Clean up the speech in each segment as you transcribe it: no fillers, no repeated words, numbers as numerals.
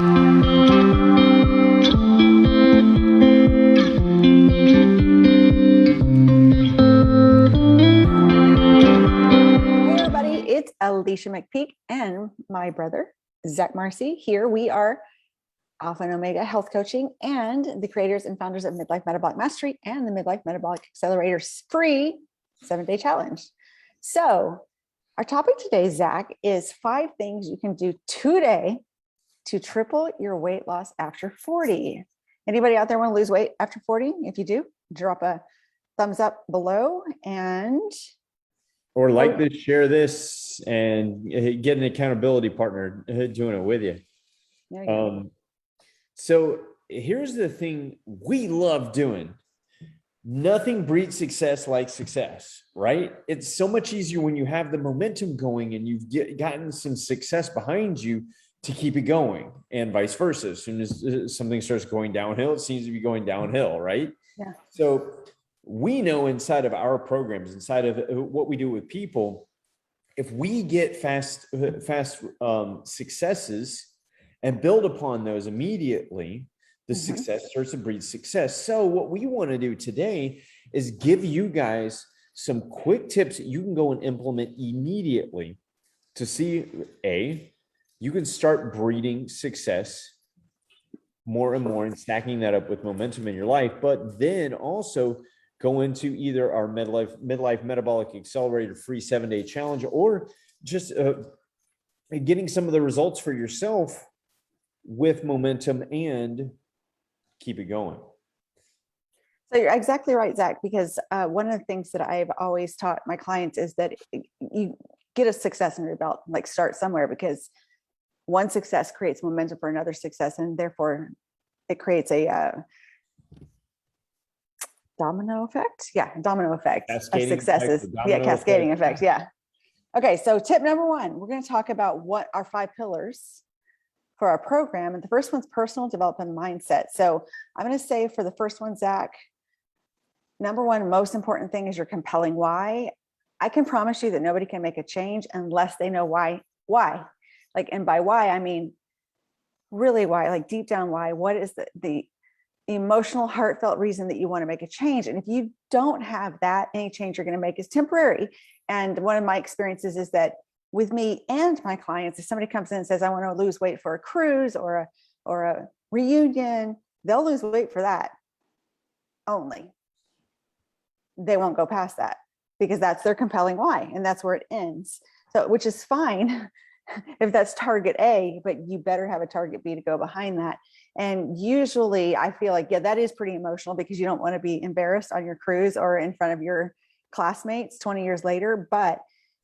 It's Alicia McPeek and my brother, Zach Marcy. Here we are, Alpha and Omega Health Coaching and the creators and founders of Midlife Metabolic Mastery and the Midlife Metabolic Accelerator's free 7-day challenge. So our topic today, Zach, is 5 things you can do today to triple your weight loss after 40. Anybody out there want to lose weight after 40? If you do, drop a thumbs up below and or like this, share this, and get an accountability partner doing it with you. So here's the thing we love doing. Nothing breeds success like success, right? It's so much easier when you have the momentum going and you've gotten some success behind you to keep it going, and vice versa. As soon as something starts going downhill, it seems to be going downhill, right? Yeah. So we know inside of our programs, inside of what we do with people, if we get fast successes and build upon those immediately, the success starts to breed success. So what we want to do today is give you guys some quick tips that you can go and implement immediately to see, you can start breeding success more and more and stacking that up with momentum in your life, but then also go into either our Midlife Metabolic Accelerator free 7-day challenge, or just getting some of the results for yourself with momentum and keep it going. So you're exactly right, Zach, because one of the things that I've always taught my clients is that you get a success in your belt, like start somewhere, because one success creates momentum for another success, and therefore it creates a domino effect. Yeah. Domino effect of successes. Cascading effect. Yeah. Okay. So tip number 1, we're going to talk about what our 5 pillars for our program. And the first one's personal development mindset. So I'm going to say for the first one, Zach, number 1, most important thing is your compelling why. I can promise you that nobody can make a change unless they know why. Like, and by why, I mean, really why, like deep down why. What is the emotional, heartfelt reason that you want to make a change? And if you don't have that, any change you're going to make is temporary. And one of my experiences is that with me and my clients, if somebody comes in and says, I want to lose weight for a cruise or a reunion, they'll lose weight for that only. They won't go past that because that's their compelling why. And that's where it ends. So, which is fine if that's target A, but you better have a target B to go behind that. And usually I feel like, yeah, that is pretty emotional because you don't want to be embarrassed on your cruise or in front of your classmates 20 years later, but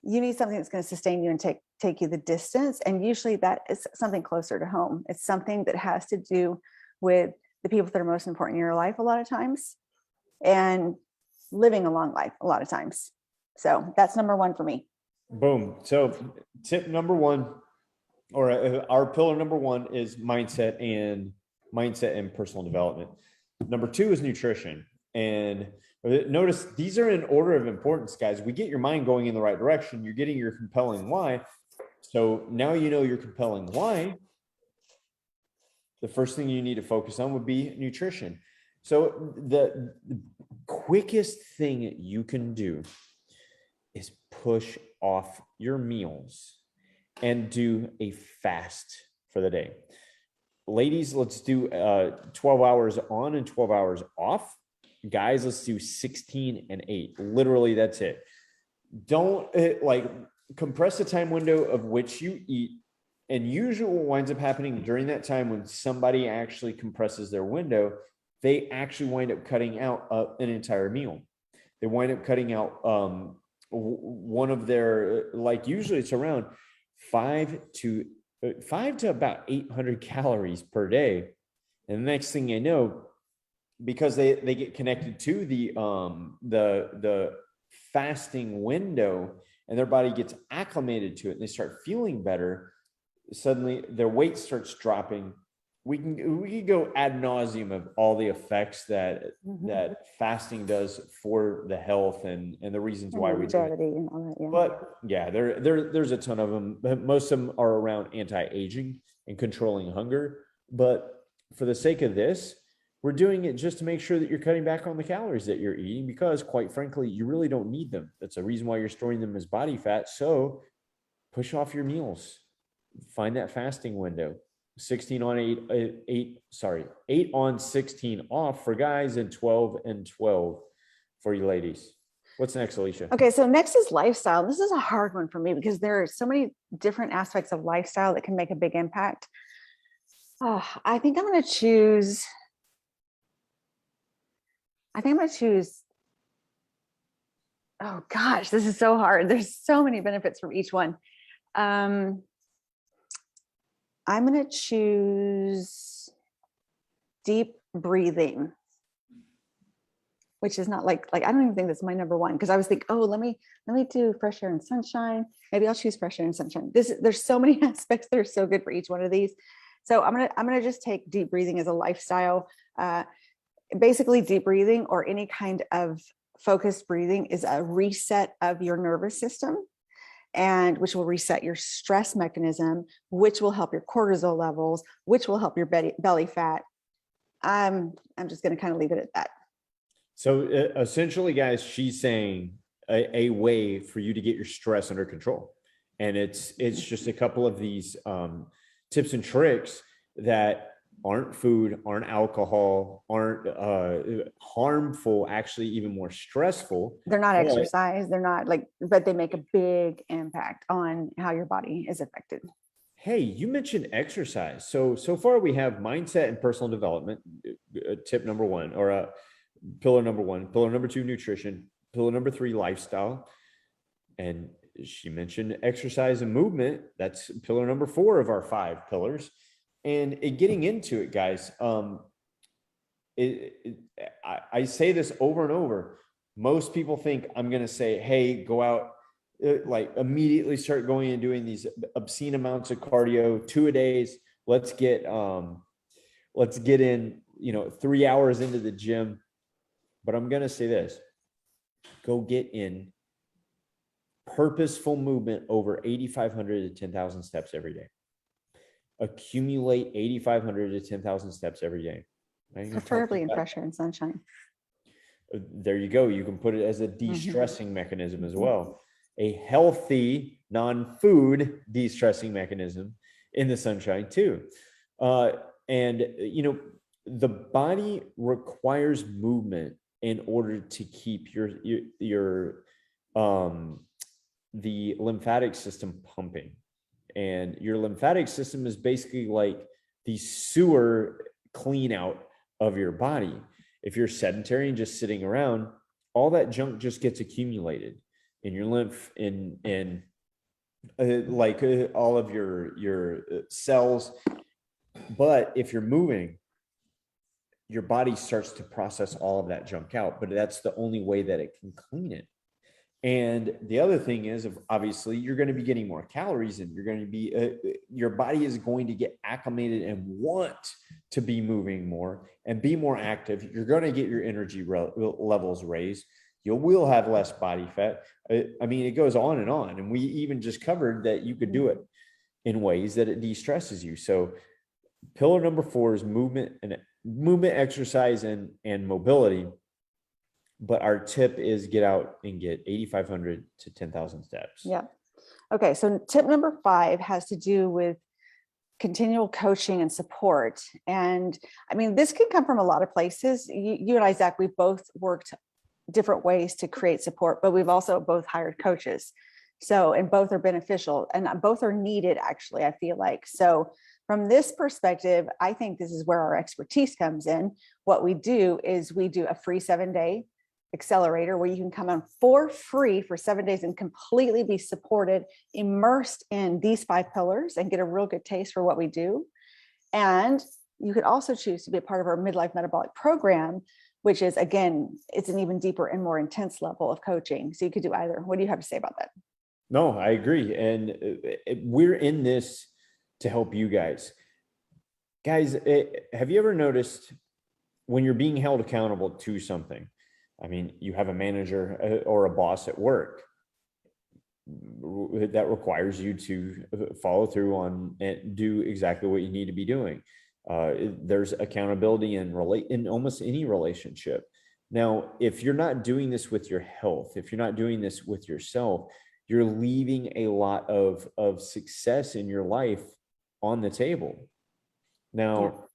you need something that's going to sustain you and take you the distance. And usually that is something closer to home. It's something that has to do with the people that are most important in your life a lot of times, and living a long life a lot of times. So that's number 1 for me. Boom. So tip number 1, or our pillar number 1 is mindset and personal development. Number 2 is nutrition. And notice these are in order of importance, guys. We get your mind going in the right direction. You're getting your compelling why. So now you know your compelling why. The first thing you need to focus on would be nutrition. So the quickest thing you can do is push off your meals and do a fast for the day. Ladies, let's do 12 hours on and 12 hours off. Guys, let's do 16 and 8. Literally, that's it. Don't compress the time window of which you eat. And usually what winds up happening during that time when somebody actually compresses their window, they actually wind up cutting out an entire meal. They wind up cutting out one of their, like usually it's around 5 to about 800 calories per day. And the next thing you know, because they get connected to the fasting window and their body gets acclimated to it and they start feeling better, suddenly their weight starts dropping. We can go ad nauseum of all the effects that fasting does for the health and the reasons why we do it. And all that, yeah. But yeah, there's a ton of them. Most of them are around anti-aging. and controlling hunger. But for the sake of this, we're doing it just to make sure that you're cutting back on the calories that you're eating, because quite frankly, you really don't need them. That's a reason why you're storing them as body fat. So push off your meals, find that fasting window, 16 on 8 on 16 off for guys, and 12 and 12 for you ladies. What's next, Alicia? Okay, so next is lifestyle. This is a hard one for me because there are so many different aspects of lifestyle that can make a big impact. I think I'm going to choose. Oh gosh, this is so hard. There's so many benefits from each one. I'm going to choose deep breathing, which is not like I don't even think that's my number one, because I was thinking, oh, let me do fresh air and sunshine. Maybe I'll choose fresh air and sunshine. There's so many aspects that are so good for each one of these. So I'm gonna just take deep breathing as a lifestyle. Basically, deep breathing or any kind of focused breathing is a reset of your nervous system, and which will reset your stress mechanism, which will help your cortisol levels, which will help your belly fat. I'm just going to kind of leave it at that. So essentially, guys, she's saying a way for you to get your stress under control. And it's just a couple of these tips and tricks that aren't food, aren't alcohol, aren't harmful, actually even more stressful. They're not exercise. They're not but they make a big impact on how your body is affected. Hey, you mentioned exercise. So far we have mindset and personal development, tip number one, or pillar number one, pillar number two, nutrition, pillar number three, lifestyle. And she mentioned exercise and movement. That's pillar number 4 of our 5 pillars. And getting into it, guys, I say this over and over. Most people think I'm going to say, hey, go out, immediately start going and doing these obscene amounts of cardio, 2 a days. Let's get in, 3 hours into the gym. But I'm going to say this, go get in purposeful movement over 8,500 to 10,000 steps every day. Accumulate 8,500 to 10,000 steps every day. Preferably in fresh air and sunshine. There you go. You can put it as a de-stressing mechanism as well. A healthy non-food de-stressing mechanism in the sunshine too. And the body requires movement in order to keep the lymphatic system pumping. And your lymphatic system is basically like the sewer clean out of your body. If you're sedentary and just sitting around, all that junk just gets accumulated in your lymph, in all of your cells. But if you're moving, your body starts to process all of that junk out, but that's the only way that it can clean it. And the other thing is, obviously, you're going to be getting more calories, and you're going to be, your body is going to get acclimated and want to be moving more and be more active. You're going to get your energy levels raised. You will have less body fat. I mean, it goes on. And we even just covered that you could do it in ways that it de-stresses you. So pillar number 4 is movement, exercise, and mobility. But our tip is get out and get 8,500 to 10,000 steps. Yeah. Okay. So tip number 5 has to do with continual coaching and support. And I mean, this can come from a lot of places. You and I, Zach, we've both worked different ways to create support, but we've also both hired coaches. So, and both are beneficial and both are needed, actually, I feel like. So from this perspective, I think this is where our expertise comes in. What we do is we do a free 7-day Accelerator where you can come on for free for 7 days and completely be supported, immersed in these 5 pillars and get a real good taste for what we do. And you could also choose to be a part of our Midlife Metabolic program, which is, again, it's an even deeper and more intense level of coaching. So you could do either. What do you have to say about that? No, I agree. And we're in this to help you guys. Guys, have you ever noticed when you're being held accountable to something? I mean, you have a manager or a boss at work. that requires you to follow through on and do exactly what you need to be doing. There's accountability in almost any relationship. Now, if you're not doing this with your health, if you're not doing this with yourself, you're leaving a lot of success in your life on the table. Now,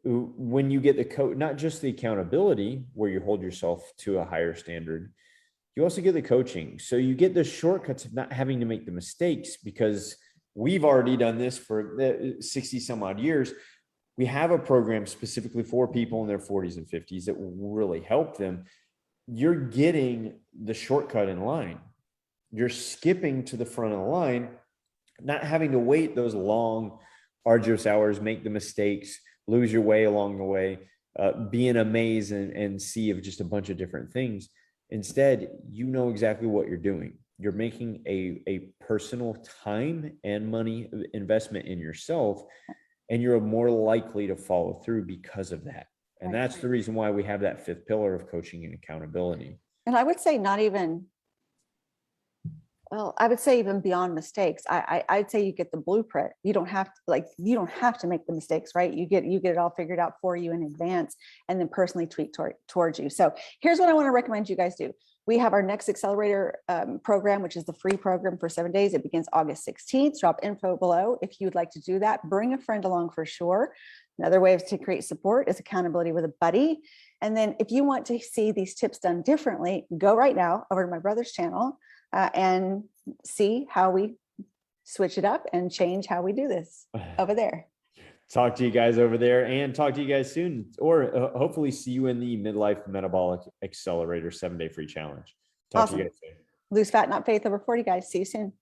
when you get the coach, not just the accountability where you hold yourself to a higher standard, you also get the coaching. So you get the shortcuts of not having to make the mistakes, because we've already done this for 60 some odd years. We have a program specifically for people in their 40s and 50s that will really help them. You're getting the shortcut in line. You're skipping to the front of the line, not having to wait those long, arduous hours, make the mistakes, lose your way along the way, be in a maze and sea of just a bunch of different things. Instead, you know exactly what you're doing. You're making a personal time and money investment in yourself, and you're more likely to follow through because of that. And that's the reason why we have that fifth pillar of coaching and accountability. And I would say I would say even beyond mistakes, I'd say you get the blueprint. You don't have to make the mistakes, right? You get it all figured out for you in advance, and then personally tweak towards you. So here's what I want to recommend you guys do. We have our next Accelerator program, which is the free program for 7 days. It begins August 16th. Drop info below if you'd like to do that. Bring a friend along for sure. Another way to create support is accountability with a buddy. And then if you want to see these tips done differently, go right now over to my brother's channel and see how we switch it up and change how we do this over there. Talk to you guys over there, and talk to you guys soon, or hopefully see you in the Midlife Metabolic Accelerator 7-day free challenge. Talk to you guys soon. Lose fat, not faith, over 40, guys. See you soon.